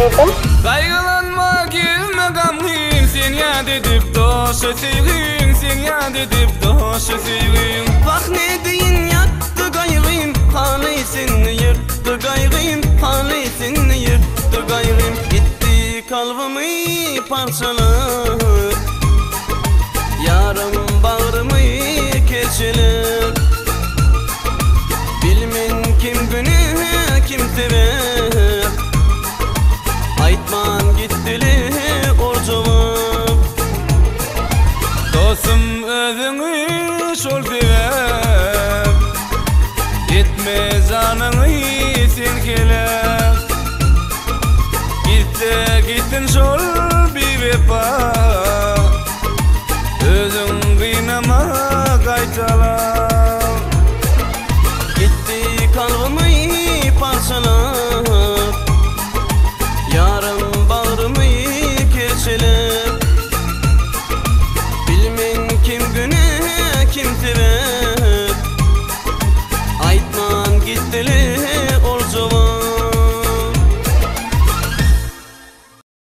verdim. Kaygılanma gelme gamgin, sen yad edip doşa sevgin, sen yad edip doşa sevgin. Bak ne deyin yattı gayrım, halisini yırttı gayrım, halisini yırttı gayrım. Gitti kalbimi parçalar, yarım bağrımı keçiler. Bilmen kim günü kim sever, aytman gittili orcuvum. Dostum özüňi şol sebep, etme janyňy sen kelep. Gittin şol bir vefa, özüň